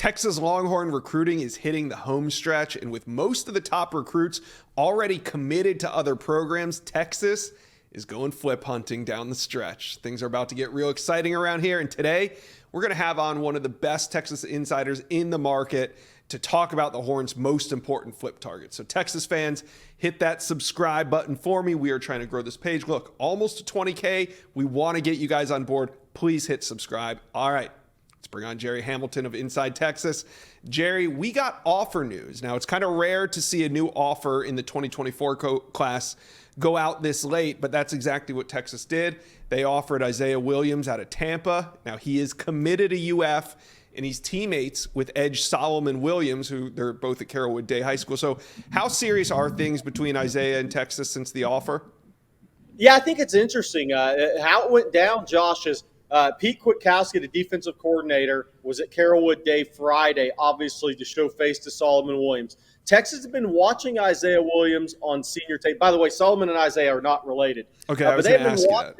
Texas Longhorn recruiting is hitting the home stretch, and with most of the top recruits already committed to other programs, Texas is going flip hunting down the stretch. Things are about to get real exciting around here, and today we're going to have on one of the best Texas insiders in the market to talk about the Horns' most important flip targets. So Texas fans, hit that subscribe button for me. We are trying to grow this page. Look, almost to 20K. We want to get you guys on board. Please hit subscribe. All right. Let's bring on Jerry Hamilton of Inside Texas. Jerry, we got offer news. Now, it's kind of rare to see a new offer in the 2024 class go out this late, but that's exactly what Texas did. They offered Isaiah Williams out of Tampa. Now, he is committed to UF, and he's teammates with edge Solomon Williams, who they're both at Carrollwood Day High School. So how serious are things between Isaiah and Texas since the offer? Yeah, I think it's interesting. How it went down, Josh, is Pete Kwiatkowski, the defensive coordinator, was at Carrollwood Day Friday, obviously to show face to Solomon Williams. Texas has been watching Isaiah Williams on senior tape. By the way, Solomon and Isaiah are not related. Okay, I was going to ask you that.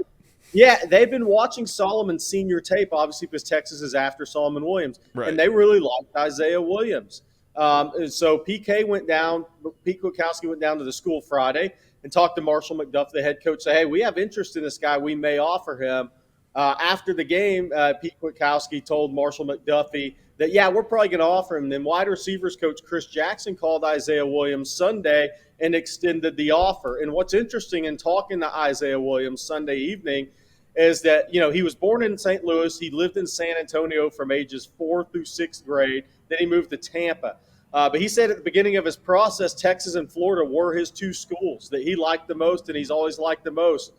Yeah, they've been watching Solomon's senior tape, obviously, because Texas is after Solomon Williams. Right. And they really liked Isaiah Williams. So Pete Kwiatkowski went down to the school Friday and talked to Marshall McDuff, the head coach, say, hey, we have interest in this guy. We may offer him. After the game, Pete Kwiatkowski told Marshall McDuffie that, yeah, we're probably going to offer him. Then wide receivers coach Chris Jackson called Isaiah Williams Sunday and extended the offer. And what's interesting in talking to Isaiah Williams Sunday evening is that, he was born in St. Louis. He lived in San Antonio from ages 4th through 6th grade. Then he moved to Tampa. But he said at the beginning of his process, Texas and Florida were his two schools that he liked the most, and he's always liked the most.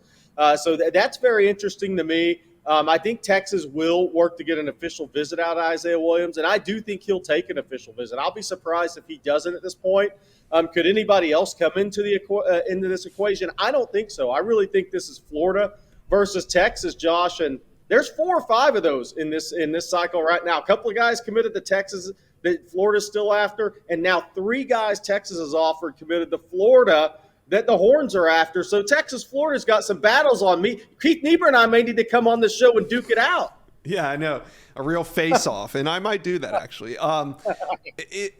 So that's very interesting to me. I think Texas will work to get an official visit out of Isaiah Williams, and I do think he'll take an official visit. I'll be surprised if he doesn't at this point. Could anybody else come into this equation? I don't think so. I really think this is Florida versus Texas, Josh, and there's 4 or 5 of those in this cycle right now. A couple of guys committed to Texas that Florida's still after, and now 3 guys Texas has offered committed to Florida that the Horns are after. So Texas-Florida's got some battles on me. Keith Niebuhr and I may need to come on the show and duke it out. Yeah, I know. A real face-off, and I might do that, actually.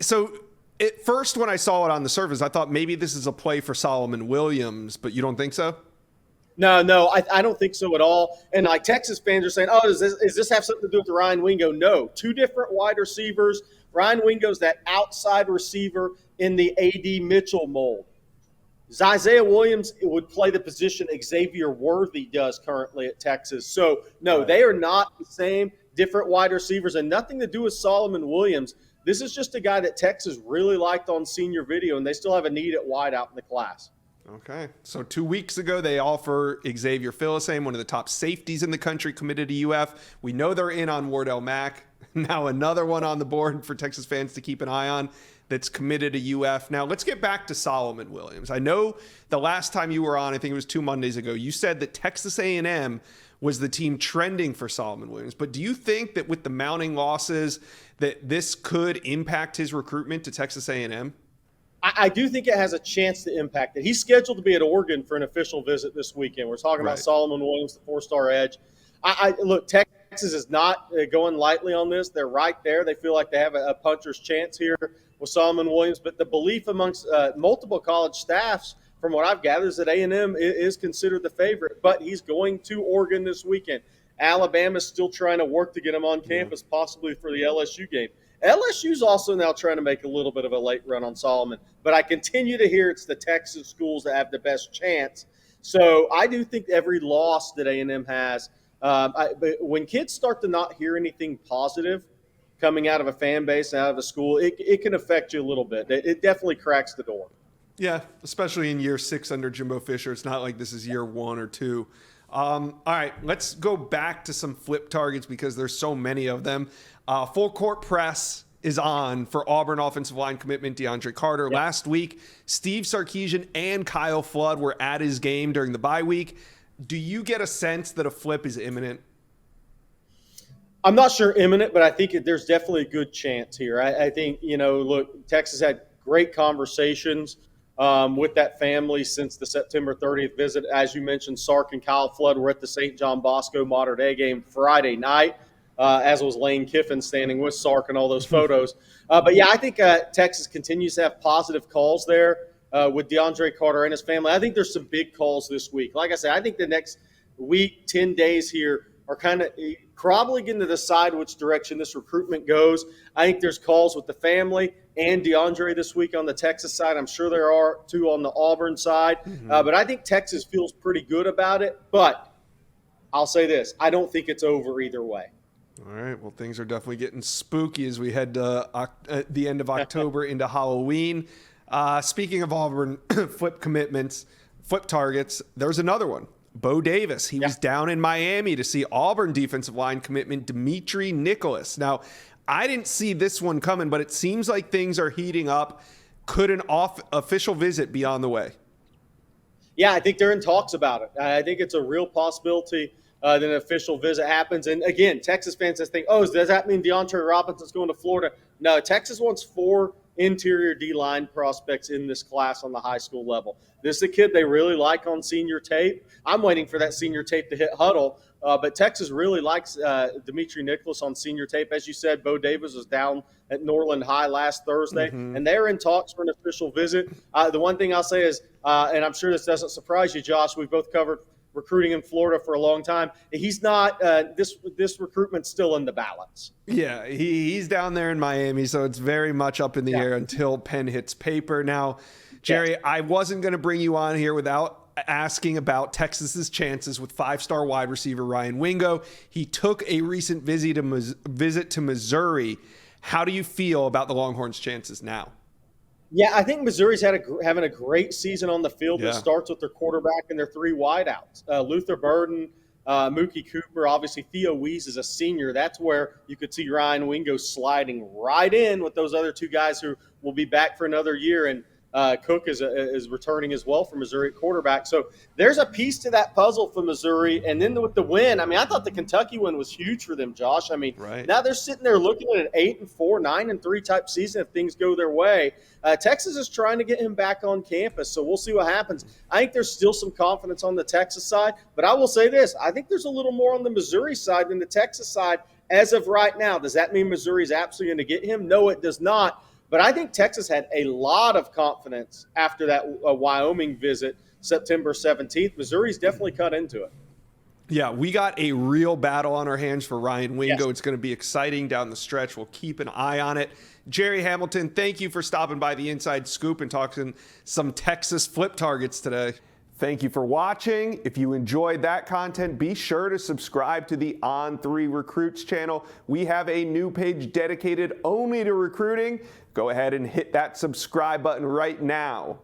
So at first when I saw it on the surface, I thought maybe this is a play for Solomon Williams, but you don't think so? No, I don't think so at all. And like Texas fans are saying, oh, does this have something to do with Ryan Wingo? No, 2 different wide receivers. Ryan Wingo's that outside receiver in the A.D. Mitchell mold. Isaiah Williams would play the position Xavier Worthy does currently at Texas. So, no, They are not the same, different wide receivers, and nothing to do with Solomon Williams. This is just a guy that Texas really liked on senior video, and they still have a need at wide out in the class. Okay. So 2 weeks ago, they offer Xavier Philistine, one of the top safeties in the country, committed to UF. We know they're in on Wardell Mack. Now another one on the board for Texas fans to keep an eye on that's committed to UF. Now let's get back to Solomon Williams. I know the last time you were on, I think it was 2 Mondays ago, you said that Texas A&M was the team trending for Solomon Williams. But do you think that with the mounting losses that this could impact his recruitment to Texas A&M? I do think it has a chance to impact it. He's scheduled to be at Oregon for an official visit this weekend. We're talking about Solomon Williams, the 4-star edge. Look, Texas is not going lightly on this. They're right there. They feel like they have a puncher's chance here with Solomon Williams. But the belief amongst multiple college staffs, from what I've gathered, is that A&M is considered the favorite. But he's going to Oregon this weekend. Alabama's still trying to work to get him on campus, possibly for the LSU game. LSU's also now trying to make a little bit of a late run on Solomon. But I continue to hear it's the Texas schools that have the best chance. So I do think every loss that A&M has, but when kids start to not hear anything positive coming out of a fan base, out of a school, it can affect you a little bit. It definitely cracks the door. Yeah, especially in year 6 under Jimbo Fisher. It's not like this is year 1 or 2. All right, let's go back to some flip targets because there's so many of them. Full court press is on for Auburn offensive line commitment DeAndre Carter. Yep. Last week, Steve Sarkisian and Kyle Flood were at his game during the bye week. Do you get a sense that a flip is imminent? I'm not sure imminent, but I think there's definitely a good chance here. I think, look, Texas had great conversations with that family since the September 30th visit. As you mentioned, Sark and Kyle Flood were at the St. John Bosco Mater Dei game Friday night. as was Lane Kiffin standing with Sark and all those photos. But yeah, I think Texas continues to have positive calls there with DeAndre Carter and his family. I think there's some big calls this week. Like I said, I think the next week, 10 days here are kind of probably going to decide which direction this recruitment goes. I think there's calls with the family and DeAndre this week on the Texas side. I'm sure there are too on the Auburn side. But I think Texas feels pretty good about it. But I'll say this, I don't think it's over either way. All right. Well, things are definitely getting spooky as we head to the end of October into Halloween. Speaking of Auburn flip commitments, flip targets, there's another one. Bo Davis. He was down in Miami to see Auburn defensive line commitment Dimitri Nicholas. Now, I didn't see this one coming, but it seems like things are heating up. Could an official visit be on the way? Yeah, I think they're in talks about it. I think it's a real possibility that an official visit happens. And again, Texas fans just think, oh, does that mean DeAndre Robinson's going to Florida? No, Texas wants 4 interior D-line prospects in this class on the high school level. This is a kid they really like on senior tape. I'm waiting for that senior tape to hit huddle, but Texas really likes Dimitri Nicholas on senior tape. As you said, Bo Davis was down at Norland High last Thursday, and they're in talks for an official visit. The one thing I'll say is, and I'm sure this doesn't surprise you, Josh, we've both covered recruiting in Florida for a long time. He's not this recruitment's still in the balance. Yeah, he's down there in Miami, so it's very much up in the air until pen hits paper. Now, Jerry, I wasn't going to bring you on here without asking about Texas's chances with 5-star wide receiver Ryan Wingo. He took a recent visit to Missouri. How do you feel about the Longhorns' chances now? Yeah, I think Missouri's having a great season on the field. It starts with their quarterback and their 3 wideouts. Luther Burden, Mookie Cooper, obviously Theo Wease is a senior. That's where you could see Ryan Wingo sliding right in with those other 2 guys who will be back for another year. And Cook is returning as well for Missouri at quarterback. So there's a piece to that puzzle for Missouri. And then with the win, I mean, I thought the Kentucky win was huge for them, Josh. I mean, now they're sitting there looking at an 8-4, 9-3 type season if things go their way. Texas is trying to get him back on campus, so we'll see what happens. I think there's still some confidence on the Texas side, but I will say this. I think there's a little more on the Missouri side than the Texas side as of right now. Does that mean Missouri's absolutely going to get him? No, it does not. But I think Texas had a lot of confidence after that Wyoming visit September 17th. Missouri's definitely cut into it. Yeah, we got a real battle on our hands for Ryan Wingo. It's going to be exciting down the stretch. We'll keep an eye on it. Jerry Hamilton, thank you for stopping by the Inside Scoop and talking some Texas flip targets today. Thank you for watching. If you enjoyed that content, be sure to subscribe to the On3 Recruits channel. We have a new page dedicated only to recruiting. Go ahead and hit that subscribe button right now.